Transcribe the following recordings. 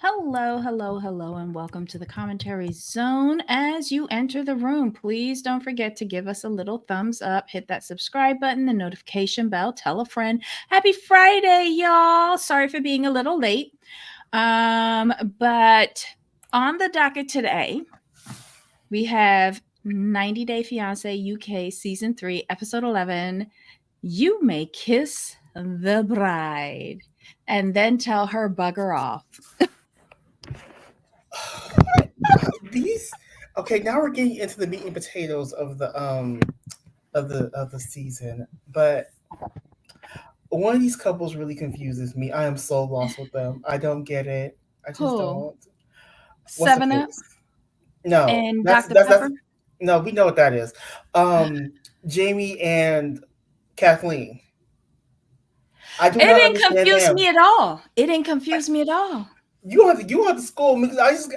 Hello, hello, hello, and welcome to the commentary zone. As you enter the room, please don't forget to give us a little thumbs up, hit that subscribe button, the notification bell, tell a friend. Happy Friday, y'all. Sorry for being a little late. But on the docket today, we have 90 Day Fiancé UK Season 3, Episode 11. You may kiss the bride and then tell her bugger off. These okay, now we're getting into the meat and potatoes of the season. But one of these couples really confuses me. I am so lost with them. I don't get it. I just Who? don't. What's the 7 Up face? No, and that's Dr. that's Pepper? that's no, we know what that is. Jamie and Kathleen. I do It not didn't understand confuse them. me at all. It didn't confuse me at all. You don't have to school me because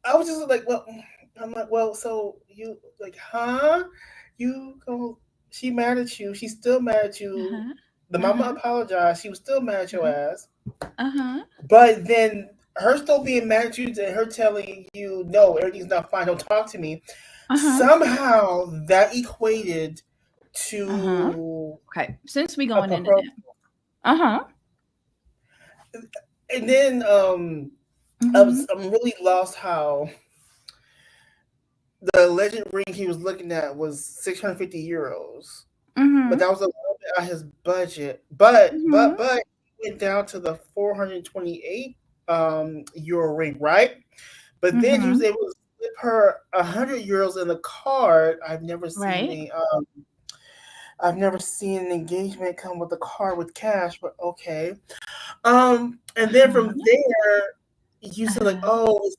I was just like, well, I'm like, well, so you like, huh? You go. She mad at you. She's still mad at you. Uh-huh. The mama Uh-huh. apologized. She was still mad at your Uh-huh. ass. Uh-huh. But then her still being mad at you and her telling you, no, everything's not fine. Don't talk to me. Uh-huh. Somehow that equated Uh-huh. to Okay. Since we a going into pro. that. Uh-huh. And then Mm-hmm. I'm really lost how the legend ring he was looking at was 650 euros, Mm-hmm. but that was a little bit out his budget. But Mm-hmm. but but he went down to the 428 euro ring, right? But then he Mm-hmm. was able to slip her 100 euros in the card. Right. I've never seen an engagement come with a card with cash, but okay. And then from Uh-huh. there, you said like, Uh-huh. oh,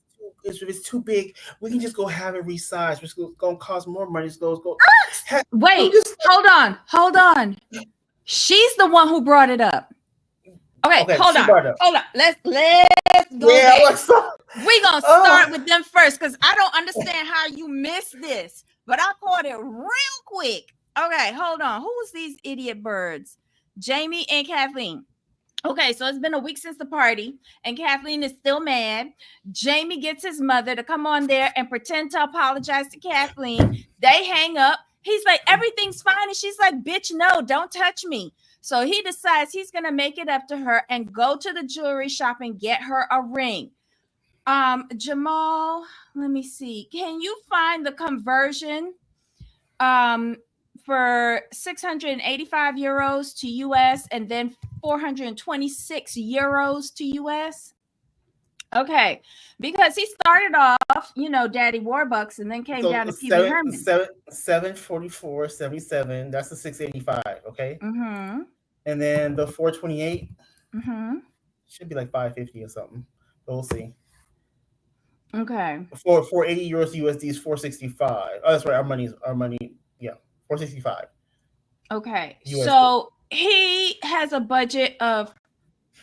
it's too big. We can just go have it resized, which is gonna cost more money. So go. I'm Wait, just hold on. Hold on. She's the one who brought it up. Okay, okay. hold She on. brought it up. Hold on. Let's go Yeah, back. I'm like, so, We're gonna oh, start with them first because I don't understand how you missed this, but I caught it real quick. Okay, hold on. Who's these idiot birds? Jamie and Kathleen. Okay, so it's been a week since the party, and Kathleen is still mad. Jamie gets his mother to come on there and pretend to apologize to Kathleen. They hang up. He's like, everything's fine. And she's like, bitch, no, don't touch me. So he decides he's going to make it up to her and go to the jewelry shop and get her a ring. Jamal, let me see. Can you find the conversion um for 685 euros to US and then 426 euros to US? Okay, because he started off, Daddy Warbucks and then came so down to Pee Wee Herman. 744.77. That's the 685. Okay, Mm-hmm. and then the 428 Mm-hmm. should be like 550 or something. But we'll see. Okay. For 480 euros USD is 465. Oh, that's right. Our money. Yeah, 465 Okay. USD. So he has a budget of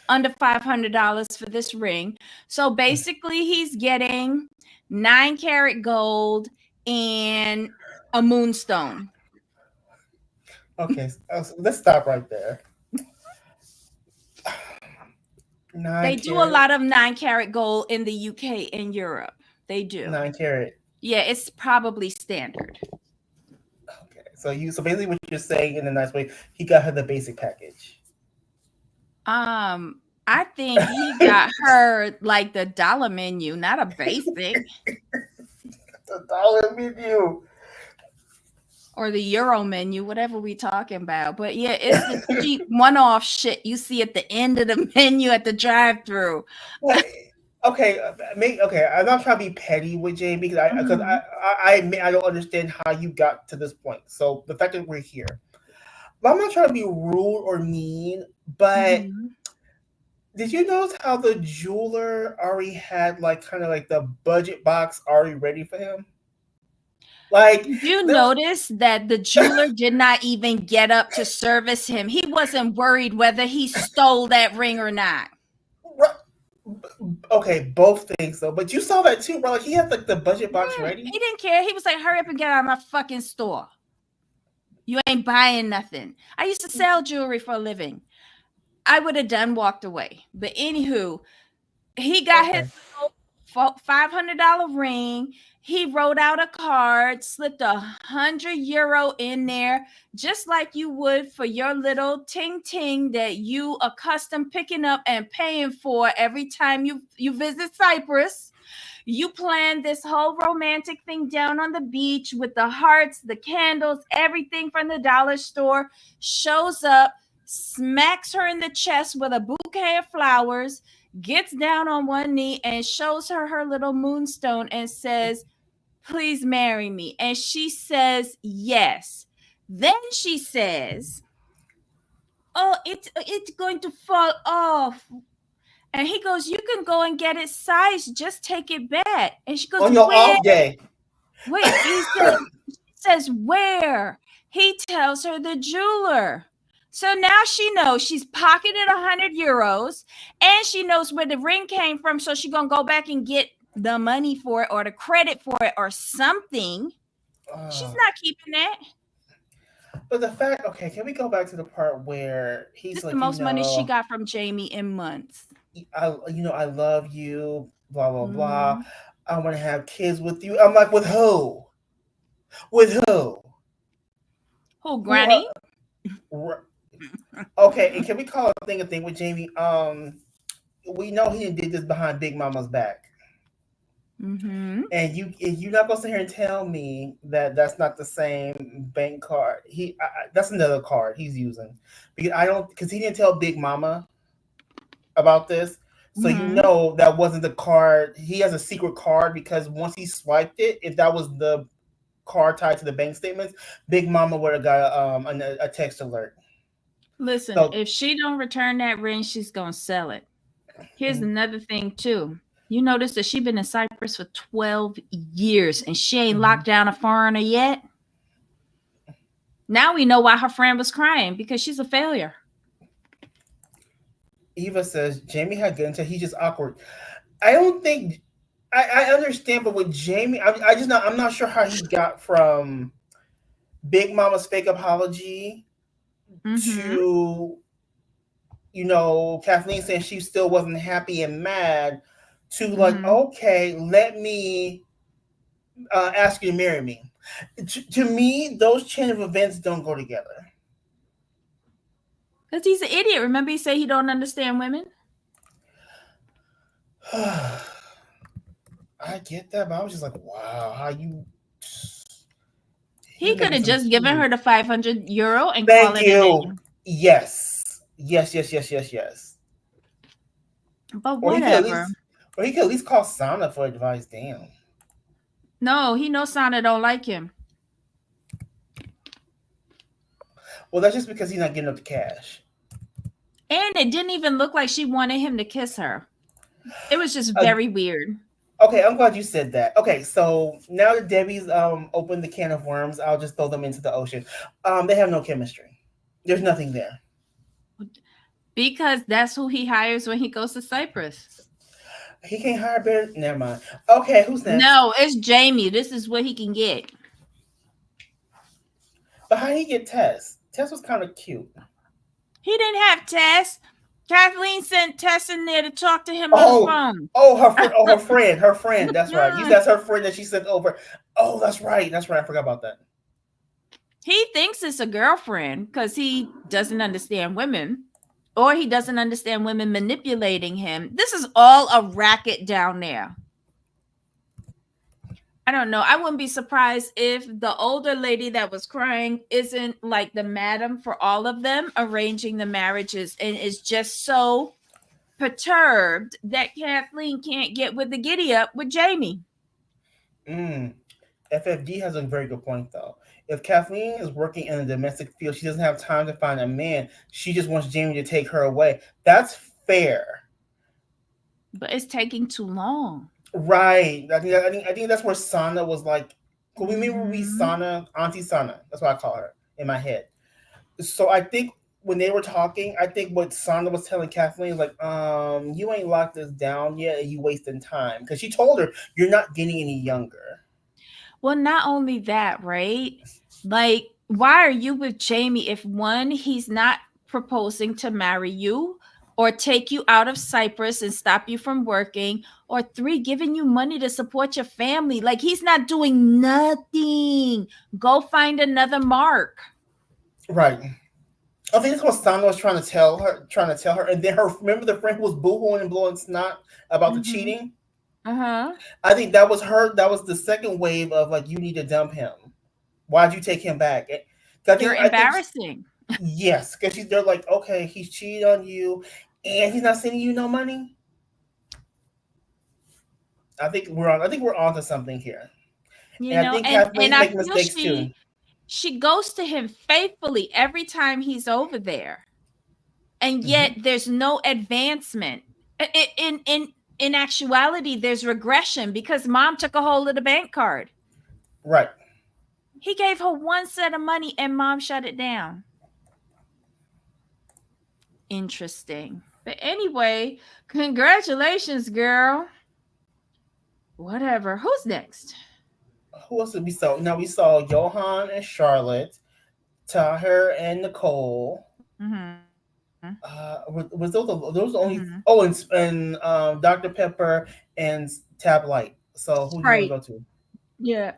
under $500 for this ring. So basically, he's getting 9 karat gold and a moonstone. Okay, so let's stop right there. Nine They do a carat, lot of 9 karat gold in the UK and Europe. They do. 9 carat. Yeah, it's probably standard. Okay, so basically what you're saying in a nice way, he got her the basic package. I think he got her like the dollar menu, not a basic, The dollar menu. or the euro menu, whatever we talking about. But yeah, it's the cheap one-off shit you see at the end of the menu at the drive-through. Like, okay, okay. I'm not trying to be petty with Jamie Mm-hmm. I admit I don't understand how you got to this point. So the fact that we're here, but I'm not trying to be rude or mean. But Mm-hmm. did you notice how the jeweler already had like kind of like the budget box already ready for him? Like Did you there was notice that the jeweler did not even get up to service him? He wasn't worried whether he stole that ring or not. okay, both things though. But you saw that too, bro. Like he had like the budget box ready. He didn't care. He was like, hurry up and get out of my fucking store. You ain't buying nothing. I used to sell jewelry for a living. I would have done walked away. But anywho, He got his Okay. $500 ring. He wrote out a card, slipped €100 in there, just like you would for your little ting ting that you accustomed picking up and paying for every time you visit Cyprus. You planned this whole romantic thing down on the beach with the hearts, the candles, everything from the dollar store. Shows up, smacks her in the chest with a bouquet of flowers, gets down on one knee and shows her her little moonstone and says, "Please marry me." And she says, "Yes." Then she says, "Oh, it's going to fall off." And he goes, "You can go and get it sized. Just take it back." And she goes, On your "Where?" off day. Wait, says, "Where?" He tells her the jeweler. So now she knows she's pocketed €100 and she knows where the ring came from. So she's going to go back and get the money for it or the credit for it or something. She's not keeping that. But the fact, okay, can we go back to the part where he's This is like, the most money she got from Jamie in months. I love you, blah blah blah. Mhm. I want to have kids with you. I'm like, with who? With who? Who, Who are? Granny? Okay, and can we call a thing with Jamie? We know he did this behind Big Mama's back. Mm-hmm. And you're not gonna sit here and tell me that that's not the same bank card. That's another card he's using because he didn't tell Big Mama about this, so you Mm-hmm. know that wasn't the card. He has a secret card because once he swiped it, if that was the card tied to the bank statements, Big Mama would have got a text alert. Listen, So if she don't return that ring, she's gonna sell it. Here's another thing too. You notice that she's been in Cyprus for 12 years and she ain't locked down a foreigner yet. Now we know why her friend was crying, because she's a failure. Eva says Jamie had good until he's just awkward. I don't think I understand, but with Jamie, I'm not sure how he got from Big Mama's fake apology Mm-hmm. to Kathleen saying she still wasn't happy and mad to like, Mm-hmm. okay, let me ask you to marry me. To me, those chain of events don't go together. Because he's an idiot. Remember he said he don't understand women? I get that, but I was just like, wow, how you. He He's could making have some just given her huge. the €500 and call Thank it a you. day. Yes. Yes. Yes. Yes. Yes. Yes. But Or he could at whatever. least, or he could at least call Sana for advice. Damn. No, he knows Sana don't like him. Well, that's just because he's not getting up the cash. And it didn't even look like she wanted him to kiss her. It was just Uh, very weird. okay, I'm glad you said that. Okay, so now that Debbie's opened the can of worms, I'll just throw them into the ocean. They have no chemistry. There's nothing there. Because that's who he hires when he goes to Cyprus. He can't hire better. Never mind. Okay, who's next? No, it's Jamie. This is what he can get. But how did he get Tess? Tess was kind of cute. He didn't have Tess. Kathleen sent Tess in there to talk to him on the phone. Her friend. That's right. That's her friend that she sent over. Oh, that's right. I forgot about that. He thinks it's a girlfriend because he doesn't understand women, or he doesn't understand women manipulating him. This is all a racket down there. I don't know. I wouldn't be surprised if the older lady that was crying isn't like the madam for all of them arranging the marriages and is just so perturbed that Kathleen can't get with the giddy up with Jamie. FFD has a very good point, though. If Kathleen is working in the domestic field, she doesn't have time to find a man. She just wants Jamie to take her away. That's fair. But it's taking too long. Right. I think that's where Sana was like, could we maybe be Sana, Auntie Sana? That's what I call her in my head. So I think when they were talking, I think what Sana was telling Kathleen is like, you ain't locked this down yet, and you wasting time. Because she told her, you're not getting any younger. Well, not only that, right? Like, why are you with Jamie if one, he's not proposing to marry you, or take you out of Cyprus and stop you from working, or 3, giving you money to support your family. Like, he's not doing nothing. Go find another Mark. Right. I think that's what Sandra was trying to tell her. And then remember the friend who was boohooing and blowing snot about the cheating? Uh-huh. I think that was the second wave of like, you need to dump him. Why'd you take him back? You're embarrassing. Yes, because they're like, okay, he's cheated on you and he's not sending you no money. I think we're on to something here. And I think Kathleen's making mistakes too. She goes to him faithfully every time he's over there. And yet there's no advancement. In actuality, there's regression because mom took a hold of the bank card. Right. He gave her one set of money and mom shut it down. Interesting. But anyway, congratulations, girl. Whatever. Who's next? Who else did we saw? Now we saw Johan and Charlotte, Jaher and Nicole. Was those only? Oh, and Dr. Pepper and Tab Light. So who do you want to go to? Yeah.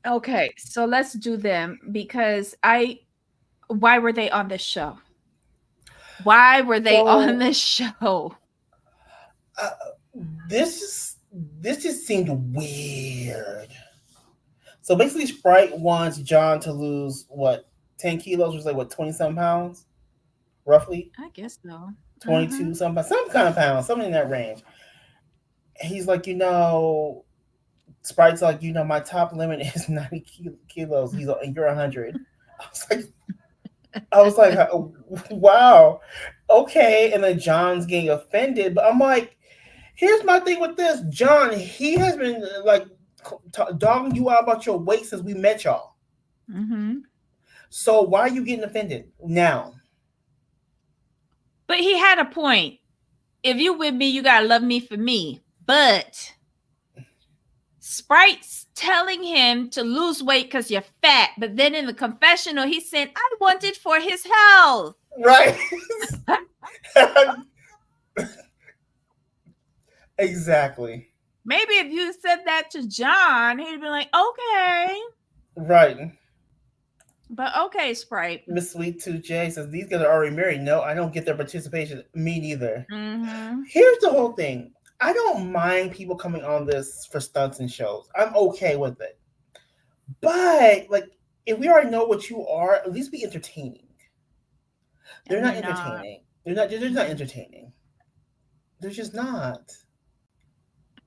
Okay, so let's do them because why were they on this show? Why were they on this show? This just seemed weird. So basically, Sprite wants John to lose 10 kilos, which is like 20-some pounds, roughly. I guess so. 22 some kind of pounds, something in that range. And he's like, Sprite's like, my top limit is 90 kilos. He's like, you're 100. I was like, wow, okay. And then John's getting offended, but I'm like, here's my thing with this, John. He has been like dogging you out about your weight since we met y'all. So why are you getting offended now? But he had a point. If you with me, you gotta love me for me. But Sprite's telling him to lose weight because you're fat. But then in the confessional, he said, I want it for his health. Right. Exactly. Maybe if you said that to John, he'd be like, okay. Right. But okay, Sprite. Miss Sweet Tooth J says, these guys are already married. No, I don't get their participation. Me neither. Here's the whole thing. I don't mind people coming on this for stunts and shows. I'm okay with it. But, like, if we already know what you are, at least be entertaining. They're not entertaining. They're not entertaining. They're just not.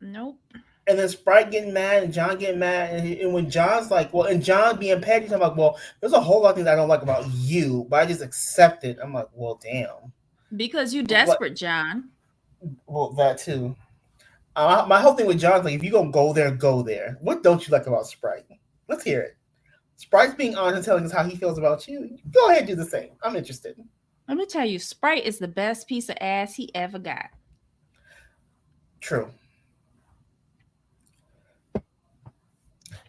Nope. And then Sprite getting mad and John getting mad. And when John's like, and John being petty, I'm like, there's a whole lot of things I don't like about you, but I just accept it. I'm like, damn. Because you desperate, John. Well, that too. My whole thing with John's like, if you're going to go there, go there. What don't you like about Sprite? Let's hear it. Sprite's being honest and telling us how he feels about you. Go ahead and do the same. I'm interested. Let me tell you, Sprite is the best piece of ass he ever got. True.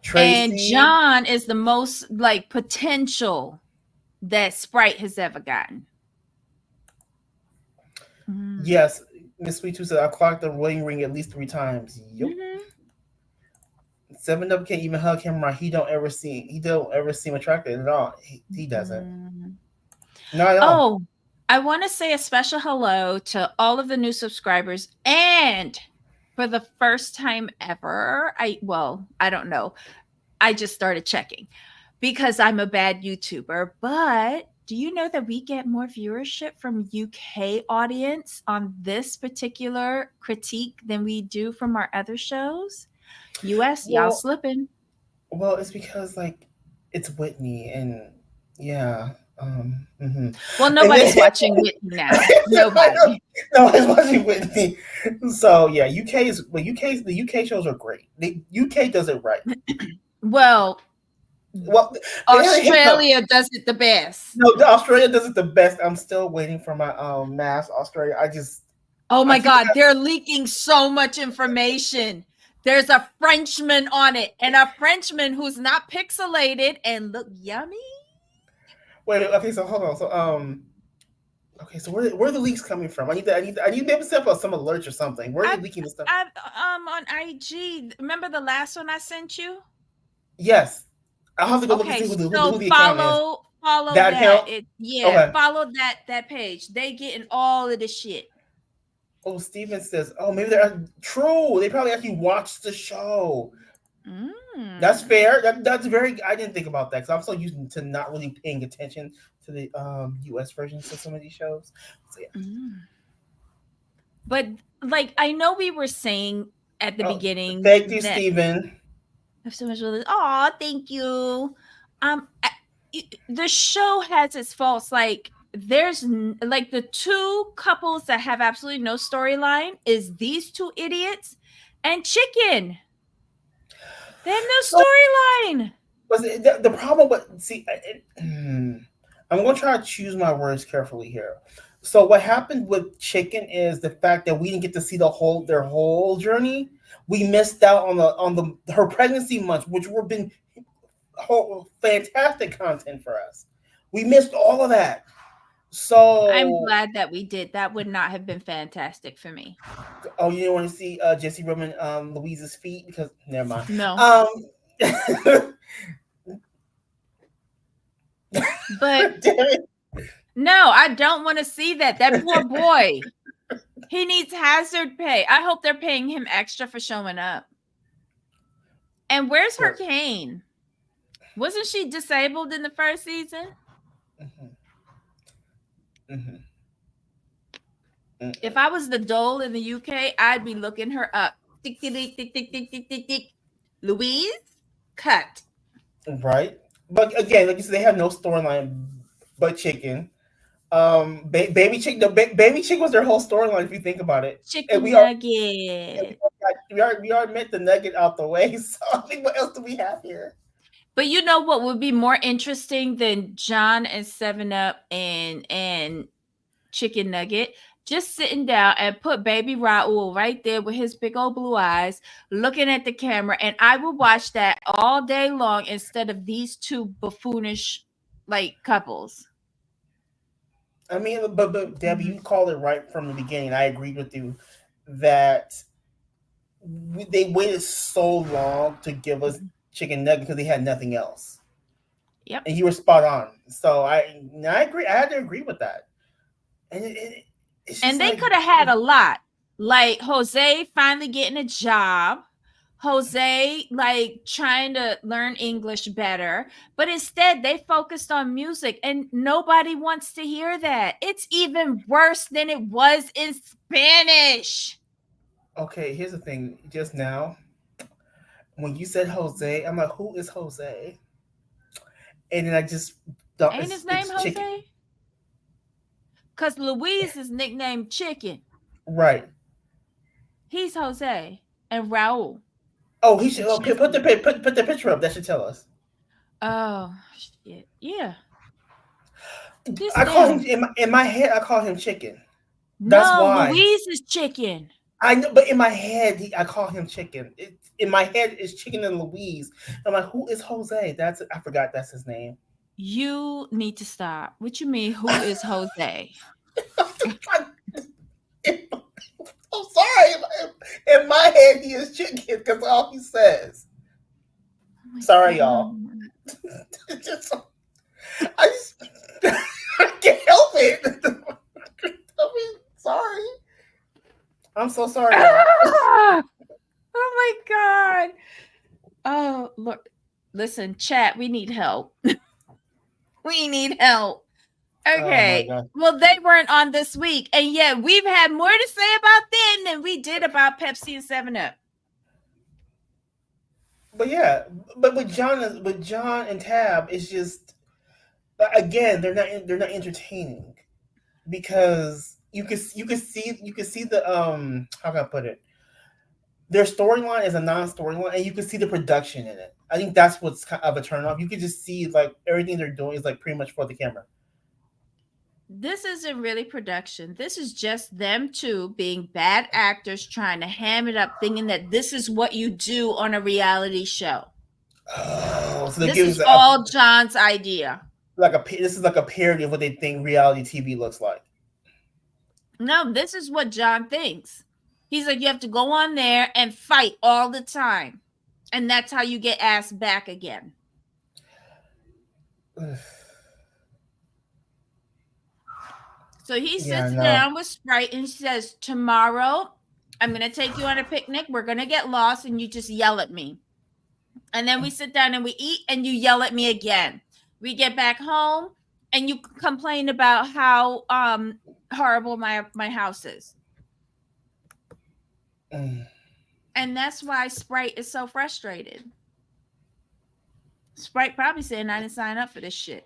Tracy. And John is the most like potential that Sprite has ever gotten. Yes, Miss Sweet Tooth said I clocked the wedding ring at least 3 times. Yep. 7-Up can't even hug him right. He don't ever seem attracted at all. He doesn't. Not at all. Oh, I want to say a special hello to all of the new subscribers, and for the first time ever, I don't know. I just started checking because I'm a bad YouTuber, but do you know that we get more viewership from UK audience on this particular critique than we do from our other shows? US, y'all slipping. Well, it's because like it's Whitney and yeah. Well, nobody's watching Whitney now. Nobody. Nobody's watching Whitney. So yeah, the UK shows are great. The UK does it right. Well, Australia does it the best. No, Australia does it the best. I'm still waiting for my mass Australia. Oh my God, they're leaking so much information. There's a Frenchman on it, and a Frenchman who's not pixelated and look yummy. Wait, okay, so hold on. So Okay, so where are the leaks coming from? I need to be able to set up some alerts or something. Where are I they leaking this stuff? I on IG. Remember the last one I sent you? Yes, I'll have to go look and Okay, see so who the account is. follow That that. account. Yeah, Okay. follow that page. They getting all of the shit. Oh, Steven says, oh, maybe they're true. They probably actually watched the show. That's Mm. fair. That's very. I didn't think about that because I'm so used to not really paying attention to the U.S. versions of some of these shows. So yeah. Mm. But like I know we were saying at the Oh, beginning thank you, that Steven. if so much really, oh, thank you. The show has its faults. Like like the two couples that have absolutely no storyline is these two idiots and Chicken. They have So no storyline. was the problem? But see, I'm going to try to choose my words carefully here. So what happened with Chicken is the fact that we didn't get to see their whole journey. We missed out on the her pregnancy months, which would have been fantastic content for us. We missed all of that. I'm So, glad that we did. That would not have been fantastic for me. oh, you didn't want to see Jesse Roman Louise's feet because never mind. No. But no, I don't want to see that. That poor boy. He needs hazard pay. I hope they're paying him extra for showing up. And where's her cane? Wasn't she disabled in the first season? Mm-hmm. Mm-hmm. If I was the dole in the UK, I'd be looking her up. Tick, tick, tick, tick, tick, tick, tick, tick. Louise, cut. Right, but again, like you said, they have no storyline but Chicken. Baby Chick, Baby Chick was their whole storyline if you think about it. Chicken nugget. We already met the nugget out the way. So I think what else do we have here? But you know what would be more interesting than John and 7-Up and Chicken Nugget? Just sitting down and put baby Raul right there with his big old blue eyes looking at the camera, and I will watch that all day long instead of these two buffoonish like couples. I mean, but Debbie, you called it right from the beginning. I agreed with you that they waited so long to give us Chicken Nugget because they had nothing else. Yep. And you were spot on. So I agree. I had to agree with that. And they could have had a lot. Like Jose finally getting a job. Jose like trying to learn English better, but instead they focused on music and nobody wants to hear that. It's even worse than it was in Spanish. Okay, here's the thing. Just now, when you said Jose, I'm like, who is Jose? And then I just thought, ain't his name Jose? Chicken. Because Louise is nicknamed Chicken. Right. He's Jose and Raul. Oh, he should put the picture up. That should tell us. Oh shit! Yeah. I call him in my head. I call him Chicken. That's why Louise is Chicken. I know, but in my head, I call him Chicken. In my head, it's Chicken and Louise. I'm like, who is Jose? I forgot that's his name. You need to stop. What you mean? Who is Jose? I'm sorry. In my head, he is Chicken because all he says. Oh sorry, y'all. I can't help it. I mean, sorry. I'm so sorry. Ah! Oh my god. Oh, look. Listen, chat, we need help. We need help. Okay. Oh well, they weren't on this week. And yet we've had more to say about them than we did about Pepsi and 7-Up. But yeah, but with John and Tab, it's just again, they're not entertaining because you can see the how can I put it? Their storyline is a non-storyline, and you can see the production in it. I think that's what's kind of a turn off. You can just see like everything they're doing is like pretty much for the camera. This isn't really production. This is just them two being bad actors trying to ham it up, thinking that this is what you do on a reality show. Oh, so this is all John's idea. This is like a parody of what they think reality TV looks like. No, this is what John thinks. He's like, you have to go on there and fight all the time. And that's how you get asked back again. So he Yeah, sits no. down with Sprite and says, tomorrow, I'm going to take you on a picnic. We're going to get lost and you just yell at me. And then we sit down and we eat and you yell at me again. We get back home and you complain about how horrible my house is. And that's why Sprite is so frustrated. Sprite probably saying I didn't sign up for this shit.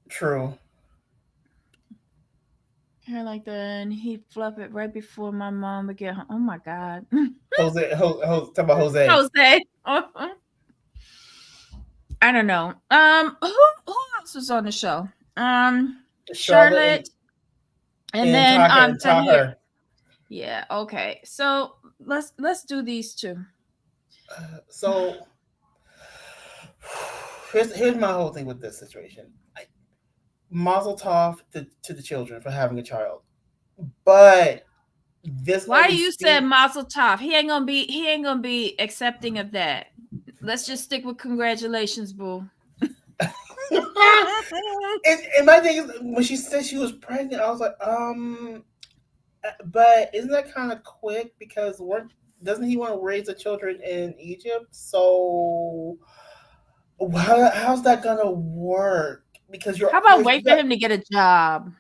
True. Hair like that, and he'd fluff it right before my mom would get home. Oh my god. Talk about Jose. Jose. I don't know. Who else was on the show? Charlotte and then Tahir. Yeah, okay. So let's do these two. So here's my whole thing with this situation. Mazel tov to the children for having a child, but this. Why you said mazel tov? He ain't gonna be accepting of that. Let's just stick with congratulations, boo. and my thing is, when she said she was pregnant, I was like, but isn't that kind of quick? Because doesn't he want to raise the children in Egypt? So how's that gonna work? Because how about wait for him to get a job?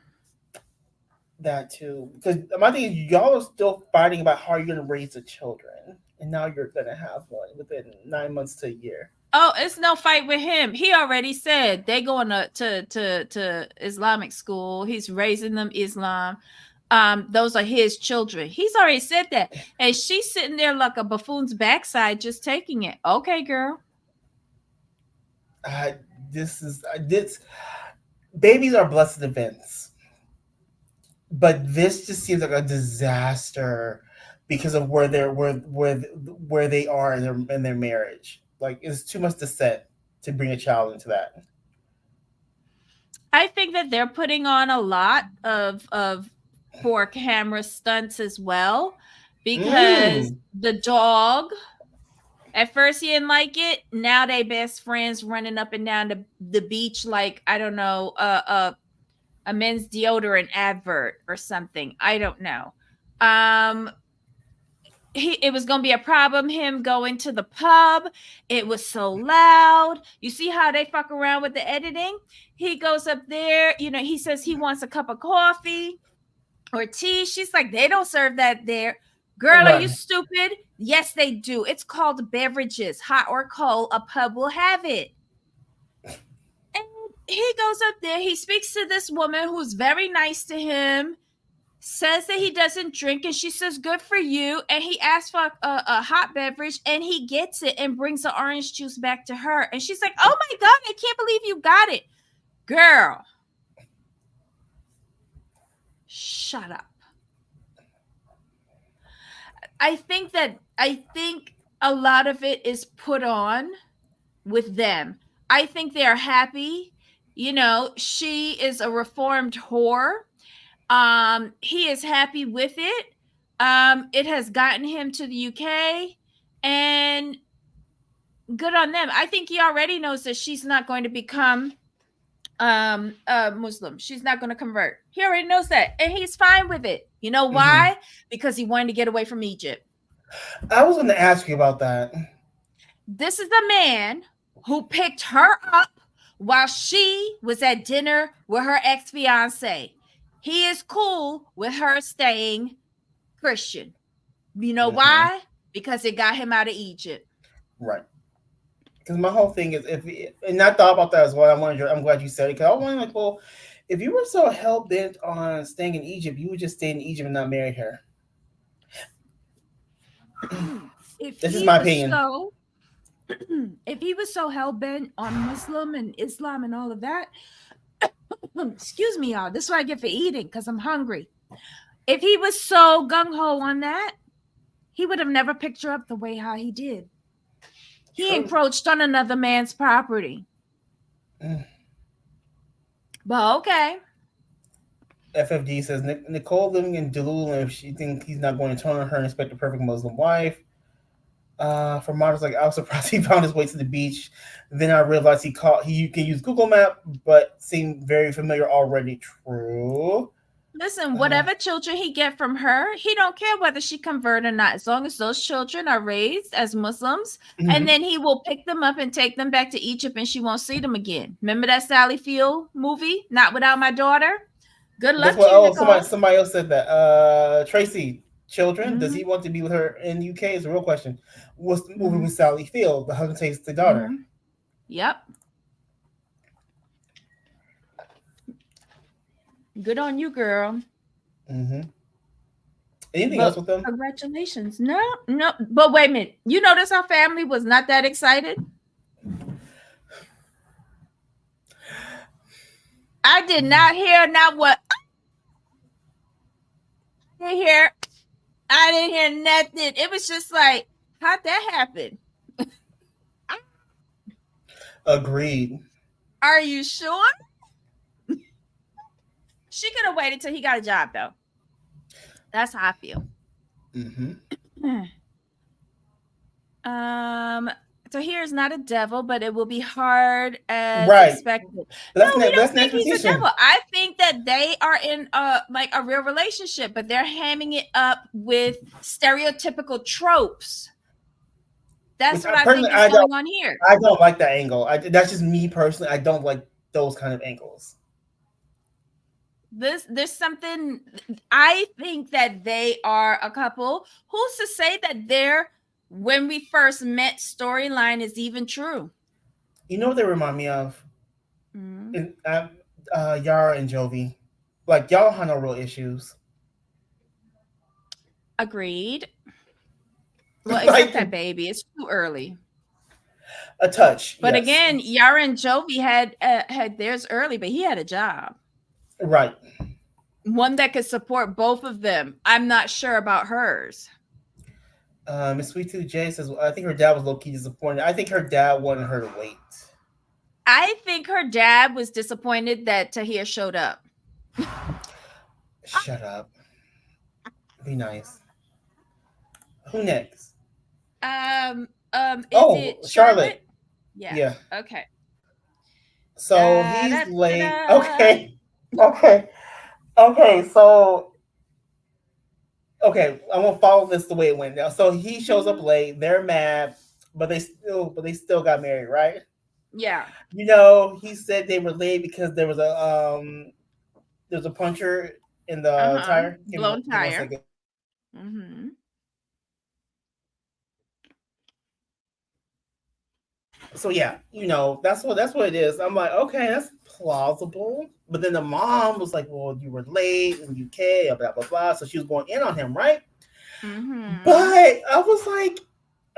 That too, because my thing is, y'all are still fighting about how you're gonna raise the children, and now you're gonna have one within 9 months to a year. Oh, it's no fight with him. He already said they going to Islamic school. He's raising them Islam. Those are his children. He's already said that. And she's sitting there like a buffoon's backside, just taking it. Okay, girl. This babies are blessed events, but this just seems like a disaster because of where they are in their marriage. Like, it's too much to set to bring a child into that. I think that they're putting on a lot of for camera stunts as well, because the dog, at first he didn't like it. Now they best friends, running up and down the beach like, I don't know, a men's deodorant advert or something. I don't know. It was gonna be a problem, him going to the pub. It was so loud. You see how they fuck around with the editing? He goes up there, he says he wants a cup of coffee or tea. She's like, they don't serve that there. Girl, are you stupid? Yes, they do. It's called beverages, hot or cold. A pub will have it. And he goes up there. He speaks to this woman who's very nice to him, says that he doesn't drink, and she says, good for you. And he asks for a hot beverage, and he gets it and brings the orange juice back to her. And she's like, oh my God, I can't believe you got it. Girl, shut up. I think a lot of it is put on with them. I think they're happy. She is a reformed whore. He is happy with it. It has gotten him to the UK, and good on them. I think he already knows that she's not going to become Muslim. She's not going to convert. He already knows that, and he's fine with it. You know why? Mm-hmm. Because he wanted to get away from Egypt. I was going to ask you about that. This is the man who picked her up while she was at dinner with her ex-fiance. He is cool with her staying Christian. You know why? Because it got him out of Egypt. Right. Because my whole thing is, and I thought about that as well. I'm glad you said it. Because I was wondering, like, well, if you were so hell bent on staying in Egypt, you would just stay in Egypt and not marry her. This is my opinion. If he was so hell bent on Muslim and Islam and all of that, excuse me, y'all. This is what I get for eating, because I'm hungry. If he was so gung-ho on that, he would have never picked her up the way how he did. He encroached on another man's property. But okay. FFD says Nicole living in Delulu if she thinks he's not going to turn on her and expect a perfect Muslim wife. For Marty's like, I was surprised he found his way to the beach. Then I realized he can use Google Map, but seemed very familiar already. True. Listen, whatever children he get from her, he don't care whether she convert or not, as long as those children are raised as Muslims, and then he will pick them up and take them back to Egypt, and she won't see them again. Remember that Sally Field movie, Not Without My Daughter? Good luck to you, Nicole. Somebody else said that. Tracy, children, does he want to be with her in the UK? Is a real question. What's the movie with Sally Field? The husband takes the daughter. Yep. Good on you, girl. Anything else with them? Congratulations. No. But wait a minute. You notice our family was not that excited? I did not hear what. I didn't hear nothing. It was just like, how'd that happen? Agreed. Are you sure? She could have waited till he got a job, though. That's how I feel. Tahir is not a devil, but it will be hard as expected. That's we don't think he's a devil. I think that they are in a real relationship, but they're hamming it up with stereotypical tropes. That's what I think is going on here. I don't like that angle. That's just me personally. I don't like those kind of angles. There's something. I think that they are a couple. Who's to say that their when we first met storyline is even true? You know what they remind me of? Yara and Jovi. Like, y'all have no real issues. Agreed. Well, except that baby. It's too early. A touch. But again, Yara and Jovi had theirs early, but he had a job. Right. One that could support both of them. I'm not sure about hers. Miss Sweet Tooth J says, I think her dad was low-key disappointed. I think her dad wanted her to wait. I think her dad was disappointed that Tahir showed up. Shut up. Be nice. Who next? Is it Charlotte? Yeah. Okay. So he's late. Okay, so I'm gonna follow this the way it went now. So he shows up late, they're mad, but they still got married, right? Yeah. You know, he said they were late because there was a puncture in the tire. Blown tire. So yeah, you know, that's what it is. I'm like, okay, that's plausible. But then the mom was like, well, you were late in the UK, blah blah blah. So she was going in on him, right? But I was like,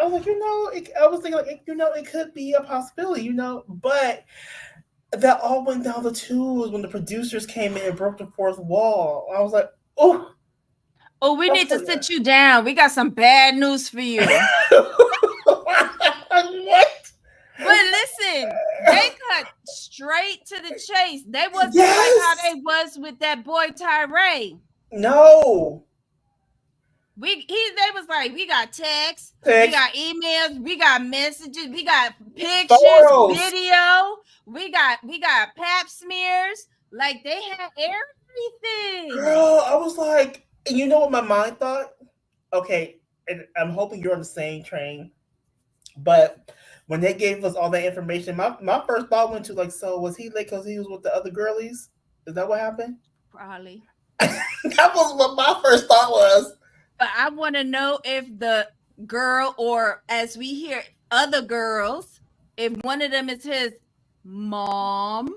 you know, I was thinking like, you know, it could be a possibility, you know, but that all went down the tubes when the producers came in and broke the fourth wall. I was like, oh, we need to sit you down. We got some bad news for you. What? But listen, they cut straight to the chase. They wasn't like how they was with that boy Tyree. No. They was like, we got texts, we got emails, we got messages, we got pictures, video, we got pap smears. Like, they had everything. Girl, I was like, you know what my mind thought? Okay, and I'm hoping you're on the same train. But when they gave us all that information, my first thought went to like, so was he late because he was with the other girlies? Is that what happened? Probably. That was what my first thought was. But I want to know if the girl, or as we hear other girls, if one of them is his mom.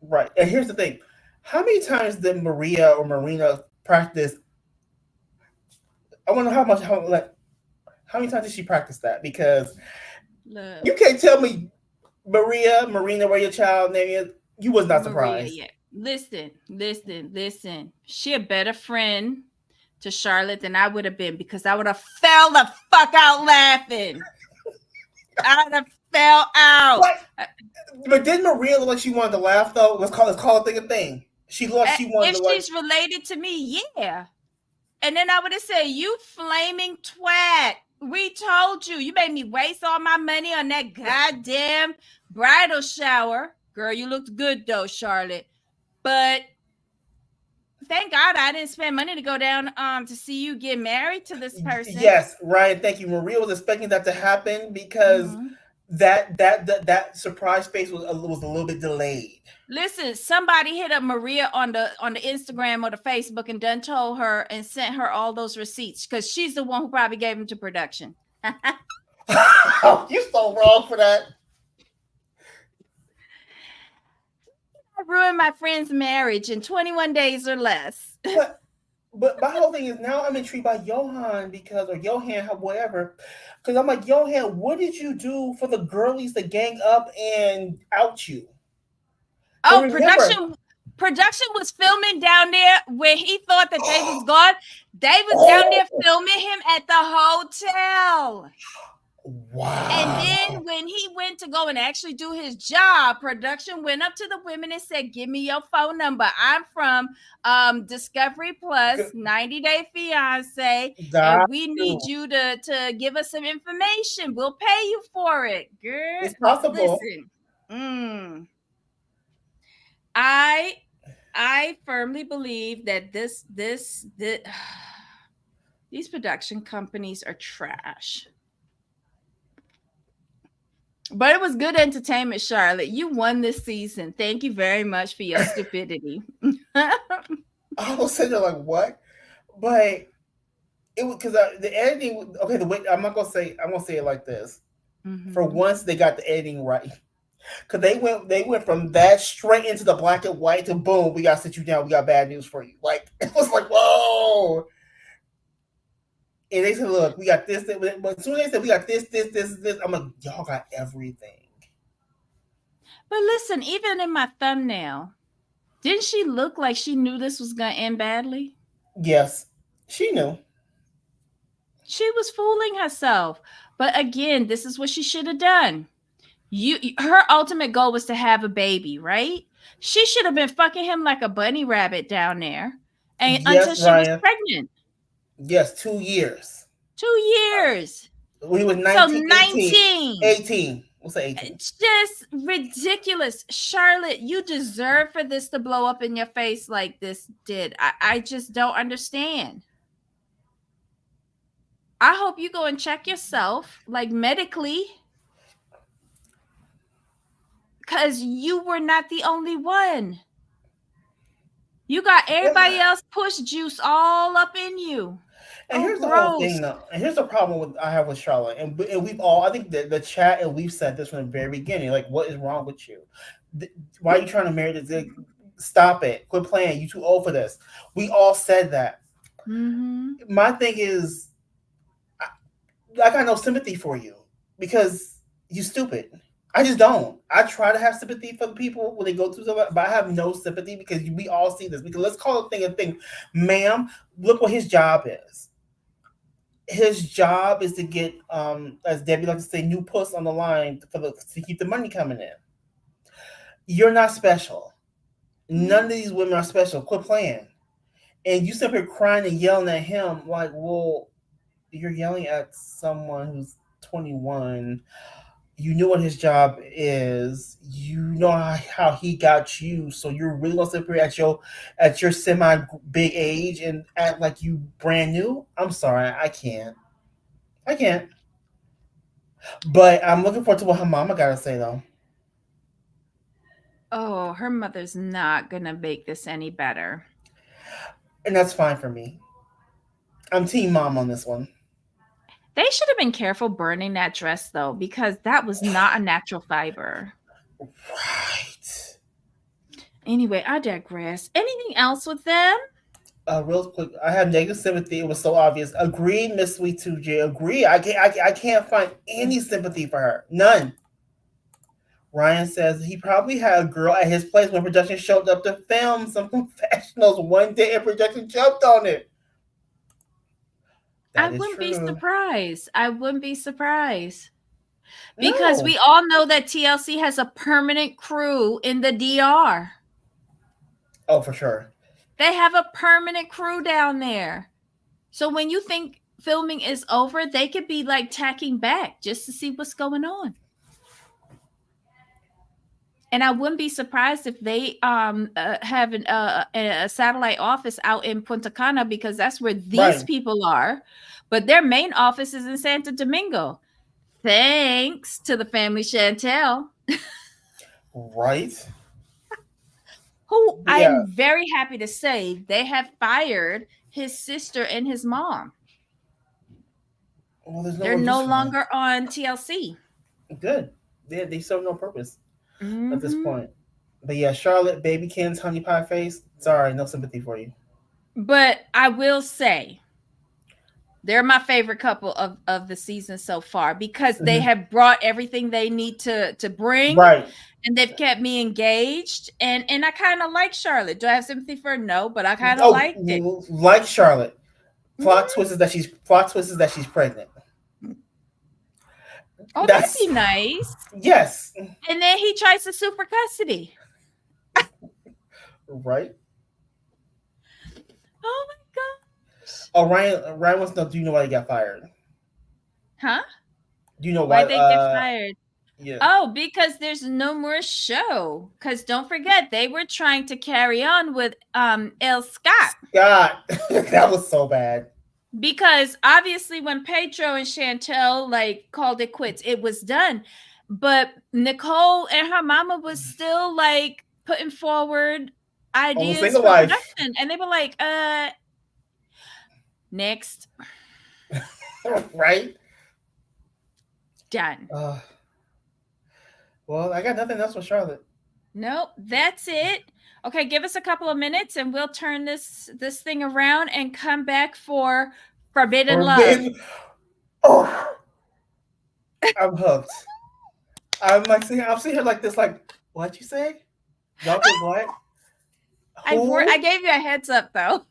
Right. And here's the thing. How many times did Maria or Marina practice? I wonder how many times did she practice that? Because you can't tell me Marina, where your child name is. You was not surprised. Yeah. Listen. She a better friend to Charlotte than I would have been, because I would have fell the fuck out laughing. I would have fell out. But didn't Maria look like she wanted to laugh though? Let's call it a thing. She lost. She wanted If to like. she's related to me, yeah. And then I would have said, "You flaming twat! We told you. You made me waste all my money on that goddamn bridal shower, girl. You looked good though, Charlotte. But thank God I didn't spend money to go down to see you get married to this person." Yes, Ryan. Thank you. Maria was expecting that to happen because that surprise face was a little bit delayed. Listen, somebody hit up Maria on the Instagram or the Facebook and done told her and sent her all those receipts because she's the one who probably gave them to production. You're so wrong for that. I ruined my friend's marriage in 21 days or less. But my whole thing is now I'm intrigued by Johan or Johan, whatever. Because I'm like, Johan, what did you do for the girlies to gang up and out you? Oh, production was filming down there when he thought that they was gone. They was down there filming him at the hotel. Wow. And then when he went to go and actually do his job, production went up to the women and said, "Give me your phone number. I'm from Discovery Plus, 90 Day Fiancé, and we need you to give us some information. We'll pay you for it, girl." It's possible. Listen, I firmly believe that these production companies are trash. But it was good entertainment, Charlotte. You won this season. Thank you very much for your stupidity. I was sitting there like, what? But it was because the editing. Okay, the way I'm gonna say it like this. Mm-hmm. For once, they got the editing right. Because they went from that straight into the black and white to boom. We got to sit you down. We got bad news for you. Like it was like whoa. And they said, "Look, we got this." But as soon as they said, "We got this," I'm like, "Y'all got everything." But listen, even in my thumbnail, didn't she look like she knew this was going to end badly? Yes, she knew. She was fooling herself. But again, this is what she should have done. Her ultimate goal was to have a baby, right? She should have been fucking him like a bunny rabbit down there, and until she was pregnant. Yes, 2 years. 2 years. We was 19, so 19. 18. We'll say 18. It's just ridiculous. Charlotte, you deserve for this to blow up in your face like this did. I just don't understand. I hope you go and check yourself, like medically. Because you were not the only one. You got everybody else push juice all up in you. And here's the whole thing, though. And here's the problem I have with Charlotte. And we've all, I think the chat, and we've said this from the very beginning. Like, what is wrong with you? Why are you trying to marry this? Stop it. Quit playing. You too old for this. We all said that. Mm-hmm. My thing is, I got no sympathy for you because you stupid. I just don't. I try to have sympathy for the people when they go through something, but I have no sympathy because we all see this. Because let's call a thing. Ma'am, look what his job is. His job is to get, as Debbie likes to say, new puss on the line to keep the money coming in. You're not special. None of these women are special. Quit playing. And you sit here crying and yelling at him like, well, you're yelling at someone who's 21. You know what his job is. You know how he got you. So you're really gonna sit here at your semi big age and act like you brand new? I'm sorry, I can't. But I'm looking forward to what her mama gotta say though. Oh, her mother's not gonna make this any better. And that's fine for me. I'm team mom on this one. They should have been careful burning that dress, though, because that was not a natural fiber. Right. Anyway, I digress. Anything else with them? Real quick, I have negative sympathy. It was so obvious. Agreed, Miss Sweet 2J. Agree. I can't find any sympathy for her. None. Ryan says he probably had a girl at his place when production showed up to film some confessionals one day and production jumped on it. I wouldn't be surprised. Because we all know that TLC has a permanent crew in the DR. Oh, for sure. They have a permanent crew down there. So when you think filming is over, they could be like tacking back just to see what's going on. And I wouldn't be surprised if they have a satellite office out in Punta Cana, because that's where these people are. But their main office is in Santo Domingo. Thanks to the family Chantel. Right. Who I am very happy to say they have fired his sister and his mom. Well, they're no longer on TLC. Good. They serve no purpose at this point. But yeah, Charlotte, baby Ken's honey pie face. Sorry, no sympathy for you. But I will say, they're my favorite couple of the season so far, because they have brought everything they need to bring. Right. And they've kept me engaged. And I kind of like Charlotte. Do I have sympathy for her? No, but I kind of liked it. Like Charlotte. Plot twist is that she's pregnant. Oh, that'd be nice. Yes. And then he tries to sue for custody. Right. Oh my gosh. Oh, Ryan wants to know, do you know why he got fired? Huh? Do you know why they get fired? Yeah. Oh, because there's no more show. Because don't forget, they were trying to carry on with El Scott. That was so bad. Because obviously when Pedro and Chantel like called it quits, it was done. But Nicole and her mama was still like putting forward ideas for production. And they were like, next. Right? Done. Well, I got nothing else for Charlotte. Nope, that's it. Okay, give us a couple of minutes and we'll turn this thing around and come back for Forbidden Love. Oh, I'm hooked. I'm sitting here like this, like, what'd you say? Y'all did what? I gave you a heads up though.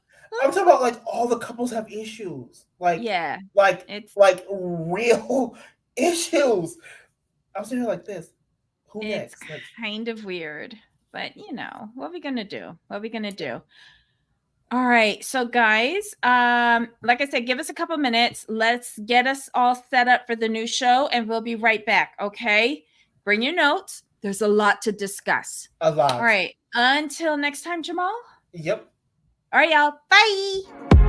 I'm talking about like all the couples have issues. Like, yeah, like it's like real issues. I'm sitting here like this. Who next? It's kind of weird, but you know, what are we gonna do? All right, so guys, like I said, give us a couple minutes. Let's get us all set up for the new show, and we'll be right back. Okay, bring your notes. There's a lot to discuss. A lot. All right, until next time, Jamal. Yep. All right, y'all. Bye.